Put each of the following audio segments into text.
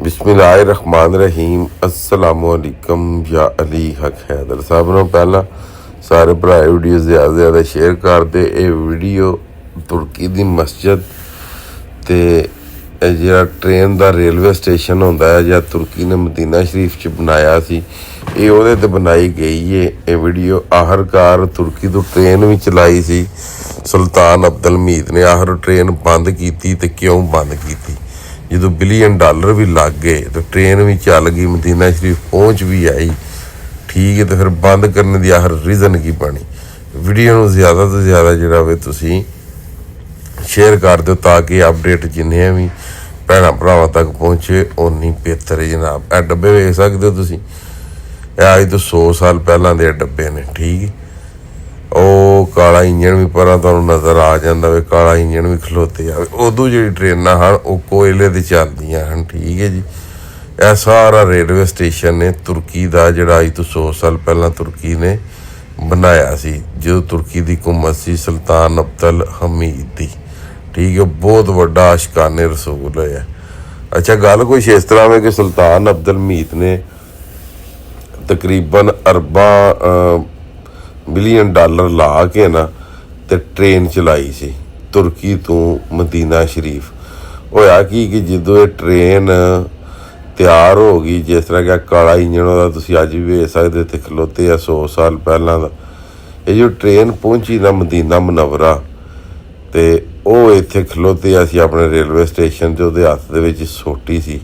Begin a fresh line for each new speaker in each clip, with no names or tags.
बिस्मिल्लाहिर्रहमानिर्रहीम अस्सलामुअलैकुम या अली हक हैदर साहब ਨੂੰ ਪਹਿਲਾਂ ਸਾਰੇ ਭਰਾ ਵੀਡੀਓ ਜ਼ਿਆਦਾ ਸ਼ੇਅਰ ਕਰਦੇ। ਇਹ ਵੀਡੀਓ ਤੁਰਕੀ ਦੀ ਮਸਜਿਦ ਤੇ ਇਹ ਜਿਹੜਾ ਟ੍ਰੇਨ ਦਾ ਰੇਲਵੇ ਸਟੇਸ਼ਨ ਹੁੰਦਾ ਹੈ ਜਾਂ ਤੁਰਕੀ ਨੇ ਮਦੀਨਾ ਸ਼ਰੀਫ 'ਚ ਬਣਾਇਆ ਸੀ, ਇਹ ਉਹਦੇ ਤੇ ਬਣਾਈ ਗਈ ਹੈ। ਇਹ ਵੀਡੀਓ ਆਖਰਕਾਰ ਤੁਰਕੀ ਤੋਂ ਟ੍ਰੇਨ ਵੀ ਚਲਾਈ ਸੀ ਸੁਲਤਾਨ ਅਬਦੁਲ ਹਮੀਦ ਨੇ। ਆਖਰ ਟ੍ਰੇਨ ਬੰਦ ਕੀਤੀ ਤੇ ਕਿਉਂ ਬੰਦ ਕੀਤੀ? ਜਦੋਂ $1 ਬਿਲੀਅਨ ਵੀ ਲੱਗ ਗਏ तो ट्रेन भी चल गई, मदीना शरीफ पहुँच भी आई, ठीक है। तो फिर बंद करने की आखिर रीज़न की बनी? वीडियो में ज़्यादा तो ज़्यादा जोड़ा वे तुसी शेयर कर दो ताकि अपडेट जिन्हें भी भैन भरावां तक पहुँचे उन्नी बेहतर है जनाब। ए डब्बे वेख सकते हो तुसी, अज तो 100 साल पहलों के डब्बे ने, ठीक है। ਉਹ ਕਾਲਾ ਇੰਜਣ ਵੀ ਪਰਾਂ ਤੁਹਾਨੂੰ ਨਜ਼ਰ ਆ ਜਾਂਦਾ ਵੇ, ਕਾਲਾ ਇੰਜਣ ਵੀ ਖਲੋਤੇ ਆਵੇ। ਉਦੋਂ ਜਿਹੜੀ ਟ੍ਰੇਨਾਂ ਹਨ ਉਹ ਕੋਇਲੇ 'ਤੇ ਚੱਲਦੀਆਂ ਹਨ, ਠੀਕ ਹੈ ਜੀ। ਇਹ ਸਾਰਾ ਰੇਲਵੇ ਸਟੇਸ਼ਨ ਨੇ ਤੁਰਕੀ ਦਾ, ਜਿਹੜਾ ਅੱਜ ਤੋਂ 100 ਸਾਲ ਪਹਿਲਾਂ ਤੁਰਕੀ ਨੇ ਬਣਾਇਆ ਸੀ, ਜਦੋਂ ਤੁਰਕੀ ਦੀ ਹਕੂਮਤ ਸੀ ਸੁਲਤਾਨ ਅਬਦੁਲ ਹਮੀਦ ਦੀ, ਠੀਕ ਹੈ। ਬਹੁਤ ਵੱਡਾ ਆਸ਼ਕਾਨੇ ਰਸੂਲ ਹੋਇਆ। ਅੱਛਾ, ਗੱਲ ਕੁਛ ਇਸ ਤਰ੍ਹਾਂ ਵੇ ਕਿ ਸੁਲਤਾਨ ਅਬਦੁਲ ਹਮੀਦ ਨੇ ਤਕਰੀਬਨ $1 ਬਿਲੀਅਨ ਲਾ ਕੇ ਨਾ ਤੇ ਟ੍ਰੇਨ ਚਲਾਈ ਸੀ ਤੁਰਕੀ ਤੋਂ ਮਦੀਨਾ ਸ਼ਰੀਫ। ਹੋਇਆ ਕਿ ਜਦੋਂ ਇਹ ਟ੍ਰੇਨ ਤਿਆਰ ਹੋ ਗਈ, ਜਿਸ ਤਰ੍ਹਾਂ ਕਿ ਕਾਲਾ ਇੰਜਣ ਉਹਦਾ ਤੁਸੀਂ ਅੱਜ ਵੀ ਵੇਖ ਸਕਦੇ ਇੱਥੇ ਖਲੋਤੇ ਆ 100 ਸਾਲ ਪਹਿਲਾਂ ਦਾ। ਇਹ ਜੋ ਟ੍ਰੇਨ ਪਹੁੰਚੀ ਨਾ ਮਦੀਨਾ ਮੁਨੱਵਰਾ ਤੇ ਉਹ ਇੱਥੇ ਖਲੋਤੇ ਆ ਸੀ ਆਪਣੇ ਰੇਲਵੇ ਸਟੇਸ਼ਨ 'ਤੇ। ਉਹਦੇ ਹੱਥ ਦੇ ਵਿੱਚ ਸੋਟੀ ਸੀ,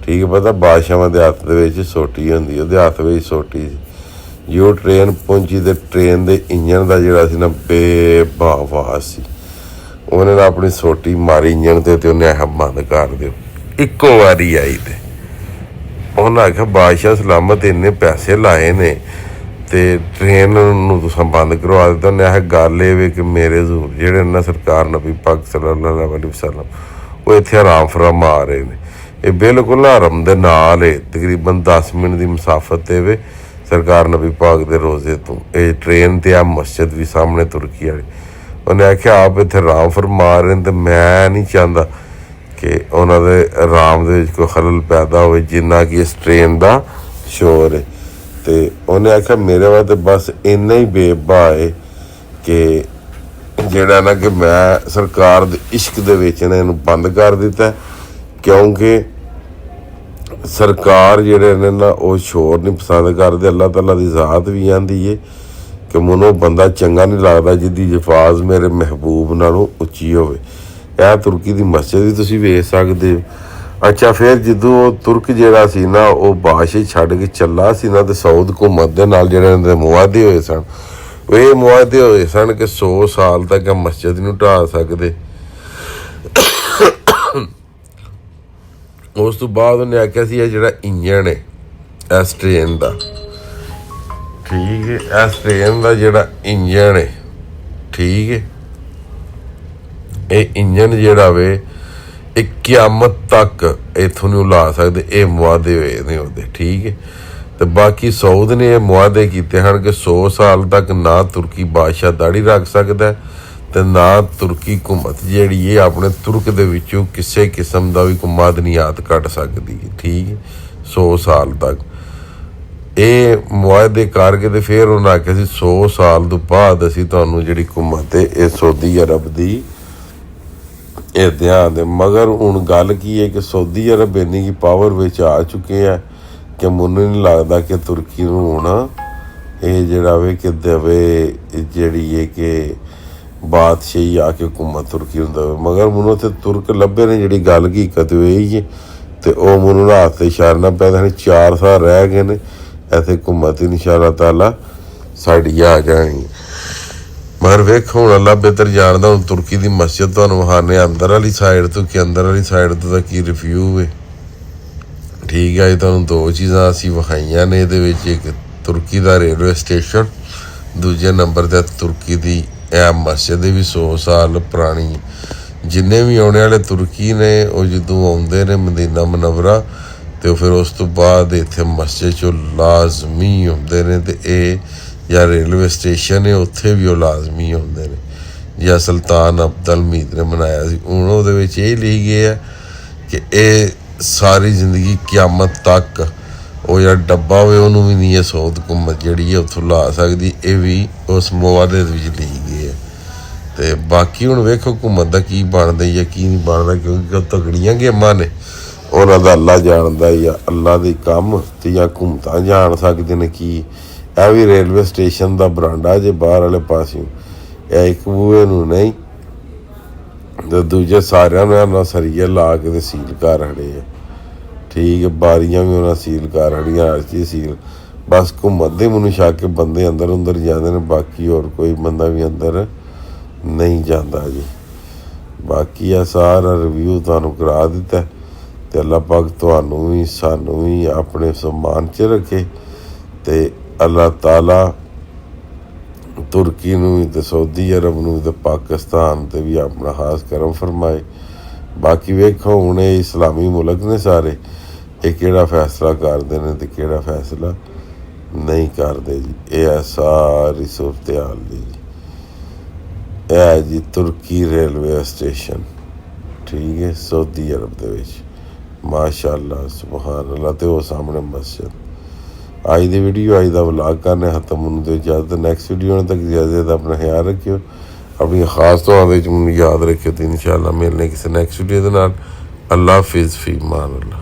ਠੀਕ ਹੈ। ਪਤਾ ਬਾਦਸ਼ਾਹਾਂ ਦੇ ਹੱਥ ਦੇ ਵਿੱਚ ਸੋਟੀ ਹੁੰਦੀ, ਉਹਦੇ ਹੱਥ ਵਿੱਚ ਸੋਟੀ ਸੀ। ਜੋ ਟ੍ਰੇਨ ਪਹੁੰਚੀ ਤੇ ਟ੍ਰੇਨ ਦੇ ਇੰਜਣ ਦਾ ਜਿਹੜਾ ਸੀ ਨਾ ਬੇਬਾਵਾਜ਼ ਸੀ। ਉਹਨੇ ਨਾ ਆਪਣੀ ਸੋਟੀ ਮਾਰੀ ਇੰਜਣ ਤੇ ਉਹਨੇ ਆਹ ਬੰਦ ਕਰ ਦਿਓ। ਇੱਕੋ ਵਾਰੀ ਆਈ ਤੇ ਉਹਨਾਂ ਆਖਿਆ ਬਾਦਸ਼ਾਹ ਸਲਾਮਤ, ਇੰਨੇ ਪੈਸੇ ਲਾਏ ਨੇ ਤੇ ਟ੍ਰੇਨ ਨੂੰ ਤੁਸੀਂ ਬੰਦ ਕਰਵਾ ਦਿੱਤਾ। ਉਹਨੇ ਆਹ ਗੱਲ ਇਹ ਵੇ ਕਿ ਮੇਰੇ ਹਜ਼ੂਰ ਜਿਹੜੇ ਨਾ ਸਰਕਾਰ ਨਬੀ ਪਾਕ ਸੱਲੱਲਾਹੁ ਅਲੈਹਿ ਵਸੱਲਮ ਉਹ ਇੱਥੇ ਆਰਾਮ ਫਰਮਾ ਆ ਰਹੇ ਨੇ। ਇਹ ਬਿਲਕੁਲ ਨਾ ਹਰਮ ਦੇ ਨਾਲ ਹੈ, ਤਕਰੀਬਨ 10 ਮਿੰਟ ਦੀ ਮੁਸਾਫਤ 'ਤੇ ਵੇ ਸਰਕਾਰ ਨਬੀ ਪਾਕ ਦੇ ਰੋਜ਼ੇ ਤੋਂ। ਇਹ ਟ੍ਰੇਨ ਤੇ ਆ ਮਸਜਿਦ ਵੀ ਸਾਹਮਣੇ ਤੁਰਕੀ ਵਾਲੀ। ਉਹਨੇ ਆਖਿਆ ਆਪ ਇੱਥੇ ਆਰਾਮ ਫਰਮਾ ਰਹੇ ਨੇ ਤੇ ਮੈਂ ਨਹੀਂ ਚਾਹੁੰਦਾ ਕਿ ਉਹਨਾਂ ਦੇ ਆਰਾਮ ਦੇ ਵਿੱਚ ਕੋਈ ਖਲਲ ਪੈਦਾ ਹੋਵੇ ਜਿੰਨਾ ਕਿ ਇਸ ਟ੍ਰੇਨ ਦਾ ਸ਼ੋਰ ਹੈ। ਤੇ ਉਹਨੇ ਆਖਿਆ ਮੇਰੇ ਵਾਸਤੇ ਬਸ ਇੰਨਾ ਹੀ ਬੇਬਾ ਹੈ ਕਿ ਜਿਹੜਾ ਨਾ ਕਿ ਮੈਂ ਸਰਕਾਰ ਦੇ ਇਸ਼ਕ ਦੇ ਵਿੱਚ ਨੇ ਇਹਨੂੰ ਬੰਦ ਕਰ ਦਿੱਤਾ, ਕਿਉਂਕਿ ਸਰਕਾਰ ਜਿਹੜੇ ਨੇ ਨਾ ਉਹ ਸ਼ੋਰ ਨਹੀਂ ਪਸੰਦ ਕਰਦੇ। ਅੱਲਾਹ ਤਾਲਾ ਦੀ ਜ਼ਾਤ ਵੀ ਆਂਦੀ ਹੈ ਕਿ ਮੈਨੂੰ ਬੰਦਾ ਚੰਗਾ ਨਹੀਂ ਲੱਗਦਾ ਜਿਹਦੀ ਜਫਾਜ਼ ਮੇਰੇ ਮਹਿਬੂਬ ਨਾਲੋਂ ਉੱਚੀ ਹੋਵੇ। ਇਹ ਤੁਰਕੀ ਦੀ ਮਸਜਿਦ ਵੀ ਤੁਸੀਂ ਵੇਖ ਸਕਦੇ ਹੋ। ਅੱਛਾ, ਫਿਰ ਜਦੋਂ ਤੁਰਕ ਜਿਹੜਾ ਸੀ ਨਾ ਉਹ ਬਾਦਸ਼ਾਹੀ ਛੱਡ ਕੇ ਚੱਲਾ ਸੀ ਨਾ ਤੇ ਸਾਊਦ ਹਕੂਮਤ ਦੇ ਨਾਲ ਜਿਹੜੇ ਇਹਨਾਂ ਦੇ ਮੁਆਹਦੇ ਹੋਏ ਸਨ, ਉਹ ਇਹ ਮੁਆਹਦੇ ਹੋਏ ਸਨ ਕਿ 100 ਸਾਲ ਤੱਕ ਇਹ ਮਸਜਿਦ ਨੂੰ ਢਾਹ ਸਕਦੇ। ਉਸ ਤੋਂ ਬਾਅਦ ਉਹਨੇ ਆਖਿਆ ਸੀ ਇਹ ਜਿਹੜਾ ਇੰਜਣ ਹੈ ਇਸ ਟ੍ਰੇਨ ਦਾ, ਠੀਕ ਹੈ, ਇਸ ਟ੍ਰੇਨ ਦਾ ਜਿਹੜਾ ਇੰਜਣ ਹੈ, ਠੀਕ ਹੈ, ਇਹ ਇੰਜਣ ਜਿਹੜਾ ਵੇ ਇਹ ਕਿਆਮਤ ਤੱਕ ਇੱਥੋਂ ਨਹੀਂ ਲਾ ਸਕਦੇ। ਇਹ ਮੁਆਹਦੇ ਹੋਏ ਨੇ ਉਹਦੇ, ਠੀਕ ਹੈ। ਤੇ ਬਾਕੀ ਸਾਊਦ ਨੇ ਇਹ ਮੁਆਹਦੇ ਕੀਤੇ ਹਨ ਕਿ 100 ਸਾਲ ਤੱਕ ਨਾ ਤੁਰਕੀ ਬਾਦਸ਼ਾਹ ਦਾੜੀ ਰੱਖ ਸਕਦਾ ਤੇ ਨਾ ਤੁਰਕੀ ਹਕੂਮਤ ਜਿਹੜੀ ਇਹ ਆਪਣੇ ਤੁਰਕ ਦੇ ਵਿੱਚੋਂ ਕਿਸੇ ਕਿਸਮ ਦਾ ਵੀ ਕੋਈ ਮਾਦਨੀਆਤ ਕੱਢ ਸਕਦੀ ਹੈ, ਠੀਕ ਹੈ, 100 ਸਾਲ ਤੱਕ। ਇਹ ਮੁਆਹਦੇ ਕਰਕੇ ਤੇ ਫਿਰ ਉਹਨਾਂ ਆਖਿਆ ਸੀ 100 ਸਾਲ ਤੋਂ ਬਾਅਦ ਅਸੀਂ ਤੁਹਾਨੂੰ ਜਿਹੜੀ ਹਕੂਮਤ ਹੈ ਇਹ ਸਊਦੀ ਅਰਬ ਦੀ ਇਹ ਧਿਆਨ ਦੇ। ਮਗਰ ਹੁਣ ਗੱਲ ਕੀ ਹੈ ਕਿ ਸਊਦੀ ਅਰਬ ਇੰਨੀ ਕੀ ਪਾਵਰ ਵਿੱਚ ਆ ਚੁੱਕੇ ਆ ਕਿ ਮੈਨੂੰ ਨਹੀਂ ਲੱਗਦਾ ਕਿ ਤੁਰਕੀ ਨੂੰ ਹੁਣ ਇਹ ਜਿਹੜਾ ਵੇ ਕਿ ਦੇਵੇ ਜਿਹੜੀ ਹੈ ਕਿ ਬਾਦਸ਼ਾਹੀ ਆ ਕੇ ਹਕੂਮਤ ਤੁਰਕੀ ਨੂੰ ਦੇਵੇ। ਮਗਰ ਮੈਨੂੰ ਉੱਥੇ ਤੁਰਕ ਲੱਭੇ ਨੇ, ਜਿਹੜੀ ਗੱਲ ਹਕੀਕਤ ਇਹੀ ਹੈ। ਤੇ ਉਹ ਮੈਨੂੰ ਹੱਥ ਤੇ ਇਸ਼ਾਰਾ ਪੈਦਾ ਨੇ 4 ਸਾਲ ਰਹਿ ਗਏ ਨੇ ਇੱਥੇ ਹਕੂਮਤ ਇਨਸ਼ਾਅੱਲਾਹ ਤਾਲਾ ਸਾਡੀ ਆ ਜਾਣੀ। ਮਗਰ ਵੇਖੋ ਹੁਣ ਅੱਲਾ ਬਿਹਤਰ ਜਾਣਦਾ। ਹੁਣ ਤੁਰਕੀ ਦੀ ਮਸਜਿਦ ਤੁਹਾਨੂੰ ਵਿਖਾਉਂਦੇ ਅੰਦਰ ਵਾਲੀ ਸਾਈਡ ਤੋਂ ਕਿ ਅੰਦਰ ਵਾਲੀ ਸਾਈਡ ਤੋਂ ਦਾ ਕੀ ਰਿਵਿਊ ਹੈ, ਠੀਕ ਹੈ। ਤੁਹਾਨੂੰ 2 ਚੀਜ਼ਾਂ ਅਸੀਂ ਵਿਖਾਈਆਂ ਨੇ ਇਹਦੇ ਵਿੱਚ, ਇੱਕ ਤੁਰਕੀ ਦਾ ਰੇਲਵੇ ਸਟੇਸ਼ਨ, ਦੂਜੇ ਨੰਬਰ 'ਤੇ ਤੁਰਕੀ ਦੀ ਇਹ ਮਸਜਿਦ ਵੀ 100 ਸਾਲ ਪੁਰਾਣੀ। ਜਿੰਨੇ ਵੀ ਆਉਣੇ ਵਾਲੇ ਤੁਰਕੀ ਨੇ ਉਹ ਜਦੋਂ ਆਉਂਦੇ ਨੇ ਮਦੀਨਾ ਮੁਨੱਵਰਾ ਤੇ ਉਹ ਫਿਰ ਉਸ ਤੋਂ ਬਾਅਦ ਇੱਥੇ ਮਸਜਿਦ 'ਚੋਂ ਲਾਜ਼ਮੀ ਹੁੰਦੇ ਨੇ। ਤੇ ਇਹ ਜਾਂ ਰੇਲਵੇ ਸਟੇਸ਼ਨ ਹੈ ਉੱਥੇ ਵੀ ਉਹ ਲਾਜ਼ਮੀ ਹੁੰਦੇ ਨੇ, ਜਾਂ ਸੁਲਤਾਨ ਅਬਦੁਲ ਹਮੀਦ ਨੇ ਬਣਾਇਆ ਸੀ। ਹੁਣ ਉਹਦੇ ਵਿੱਚ ਇਹ ਲਿਖੀ ਗਿਆ ਕਿ ਇਹ ਸਾਰੀ ਜ਼ਿੰਦਗੀ ਕਿਆਮਤ ਤੱਕ ਉਹ ਜਿਹੜਾ ਡੱਬਾ ਹੋਵੇ ਉਹਨੂੰ ਵੀ ਨਹੀਂ ਇਹ ਸੌਦ ਘੁੰਮਤ ਜਿਹੜੀ ਹੈ ਉੱਥੋਂ ਲਾ ਸਕਦੀ। ਇਹ ਵੀ ਉਸ ਮੁਆਦੇ ਵਿੱਚ ਲਿਖੀ ਗਈ ਹੈ। ਤੇ ਬਾਕੀ ਹੁਣ ਵੇਖੋ ਘੁੰਮਤ ਦਾ ਕੀ ਬਣਦਾ ਜਾਂ ਕੀ ਨਹੀਂ ਬਣਦਾ, ਕਿਉਂਕਿ ਉਹ ਤਗੜੀਆਂ ਗੇਮਾਂ ਨੇ, ਉਹਨਾਂ ਦਾ ਅੱਲਾ ਜਾਣਦਾ ਜਾਂ ਅੱਲਾ ਦੇ ਕੰਮ ਤੇ ਜਾਂ ਘੁੰਮਤਾਂ ਜਾਣ ਸਕਦੇ ਨੇ ਕੀ। ਇਹ ਵੀ ਰੇਲਵੇ ਸਟੇਸ਼ਨ ਦਾ ਬਰਾਂਡਾ ਜੇ ਬਾਹਰ ਵਾਲੇ ਪਾਸਿਓਂ, ਇਹ ਇੱਕ ਬੂਹੇ ਨੂੰ ਨਹੀਂ ਤੇ ਦੂਜੇ ਸਾਰਿਆਂ ਨੂੰ ਉਹਨਾਂ ਸਰੀਏ ਲਾ ਕੇ ਤੇ ਸੀਲ ਕਰ ਖੜੇ ਆ। ਠੀਕ ਹੈ, ਬਾਰੀਆਂ ਵੀ ਉਹਨਾਂ ਸੀਲ ਕਰ ਖੜੀਆਂ, ਹਰ ਚੀਜ਼ ਸੀਲ। ਬਸ ਘੁੰਮਤ ਦੇ ਮੈਨੂੰ ਸ਼ੱਕ ਕੇ ਬੰਦੇ ਅੰਦਰ ਅੰਦਰ ਜਾਂਦੇ ਨੇ, ਬਾਕੀ ਹੋਰ ਕੋਈ ਬੰਦਾ ਵੀ ਅੰਦਰ ਨਹੀਂ ਜਾਂਦਾ ਜੀ। ਬਾਕੀ ਇਹ ਸਾਰਾ ਰਿਵਿਊ ਤੁਹਾਨੂੰ ਕਰਾ ਦਿੱਤਾ ਤੇ ਅੱਲਾ ਪਾਕ ਤੁਹਾਨੂੰ ਵੀ ਸਾਨੂੰ ਵੀ ਆਪਣੇ ਸਮਾਨ 'ਚ ਰੱਖੇ ਤੇ ਅੱਲਾਹ ਤਾਲਾ ਤੁਰਕੀ ਨੂੰ ਵੀ ਤੇ ਸਊਦੀ ਅਰਬ ਨੂੰ ਤੇ ਪਾਕਿਸਤਾਨ ਤੇ ਵੀ ਆਪਣਾ ਖਾਸ ਕਰਮ ਫਰਮਾਏ। ਬਾਕੀ ਵੇਖੋ ਹੁਣ ਇਹ ਇਸਲਾਮੀ ਮੁਲਕ ਨੇ ਸਾਰੇ, ਇਹ ਕਿਹੜਾ ਫੈਸਲਾ ਕਰਦੇ ਨੇ ਤੇ ਕਿਹੜਾ ਫੈਸਲਾ ਨਹੀਂ ਕਰਦੇ ਜੀ। ਇਹ ਹੈ ਸਾਰੀ ਸੂਰਤ ਹਾਲ ਦੀ ਜੀ। ਇਹ ਹੈ ਜੀ ਤੁਰਕੀ ਰੇਲਵੇ ਸਟੇਸ਼ਨ, ਠੀਕ ਹੈ, ਸਊਦੀ ਅਰਬ ਦੇ ਵਿੱਚ। ਮਾਸ਼ਾਅੱਲਾ ਸੁਬਹਾਨ ਅੱਲਾ। ਤੇ ਉਹ ਸਾਹਮਣੇ ਮਸਜਿਦ। ਅੱਜ ਦੀ ਵੀਡੀਓ ਅੱਜ ਦਾ ਵਲੌਗ ਕਰਨੇ ਖਤਮ ਹੋਣ ਦੇ ਇਜਾਜ਼ਤ। ਨੈਕਸਟ ਵੀਡੀਓ ਤੱਕ ਇਜਾਜ਼ਤ। ਆਪਣਾ ਖਿਆਲ ਰੱਖਿਓ, ਆਪਣੀ ਖਾਸ ਤੌਰ ਦੇ ਵਿੱਚ ਮੈਨੂੰ ਯਾਦ ਰੱਖਿਓ ਤੇ ਇਨਸ਼ਾਅੱਲਾ ਮਿਲਣੇ ਕਿਸੇ ਨੈਕਸਟ ਵੀਡੀਓ ਦੇ ਨਾਲ। ਅੱਲਾ ਹਾਫਿਜ਼, ਫੀ ਅਮਾਨ ਅੱਲਾ।